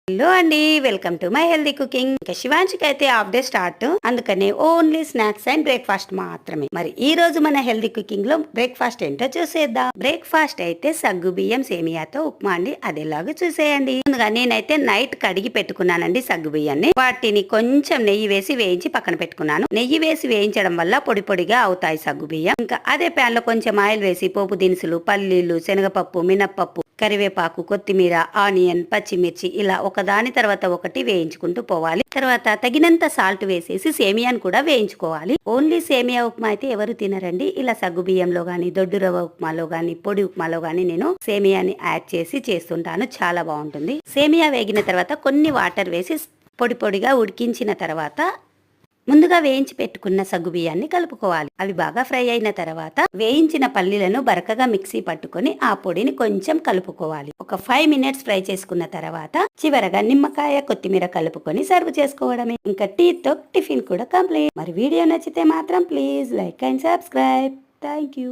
Hello అండి, welcome to my healthy cooking. ఇంకా శివాంశికి అయితే హాఫ్ డే స్టార్ట్, అందుకనే ఓన్లీ స్నాక్స్ అండ్ బ్రేక్ఫాస్ట్ మాత్రమే. మరి ఈ రోజు మన హెల్దీ కుకింగ్ లో బ్రేక్ఫాస్ట్ ఏంటో చూసేద్దాం. బ్రేక్ఫాస్ట్ అయితే సగ్గు బియ్యం సేమియాతో ఉప్మా అండి. అదేలాగా చూసేయండి. ముందుగా నేనైతే నైట్ కడిగి పెట్టుకున్నానండి సగ్గు బియ్యాన్ని. వాటిని కొంచెం నెయ్యి వేసి వేయించి పక్కన పెట్టుకున్నాను. నెయ్యి వేసి వేయించడం వల్ల పొడి పొడిగా అవుతాయి సగ్గు బియ్యం. ఇంకా అదే ప్యాన్ లో కొంచెం ఆయిల్ వేసి పోపు దినుసులు, పల్లీలు, శనగపప్పు, మినప్పప్పు, కరివేపాకు, కొత్తిమీర, ఆనియన్, పచ్చిమిర్చి ఇలా ఒకదాని తర్వాత ఒకటి వేయించుకుంటూ పోవాలి. తర్వాత తగినంత సాల్ట్ వేసేసి సేమియాను కూడా వేయించుకోవాలి. ఓన్లీ సేమియా ఉప్మా అయితే ఎవరు తినరండి. ఇలా సగ్గు బియ్యంలో గానీ, దొడ్డు రవ్వ ఉప్మాలో గానీ, పొడి ఉప్మాలో గానీ నేను సేమియాని యాడ్ చేసి చేస్తుంటాను. చాలా బాగుంటుంది. సేమియా వేగిన తర్వాత కొన్ని వాటర్ వేసి పొడి పొడిగా ఉడికించిన తర్వాత ముందుగా వేయించి పెట్టుకున్న సగ్గు బియ్యాన్ని కలుపుకోవాలి. అవి బాగా ఫ్రై అయిన తర్వాత వేయించిన పల్లీలను బరకగా మిక్సీ పట్టుకొని ఆ పొడిని కొంచెం కలుపుకోవాలి. ఒక 5 మినిట్స్ ఫ్రై చేసుకున్న తర్వాత చివరగా నిమ్మకాయ, కొత్తిమీర కలుపుకొని సర్వ్ చేసుకోవడమే. ఇంకా టీతో టిఫిన్ కూడా కంప్లీట్. మరి వీడియో నచ్చితే మాత్రం please like and subscribe. Thank you.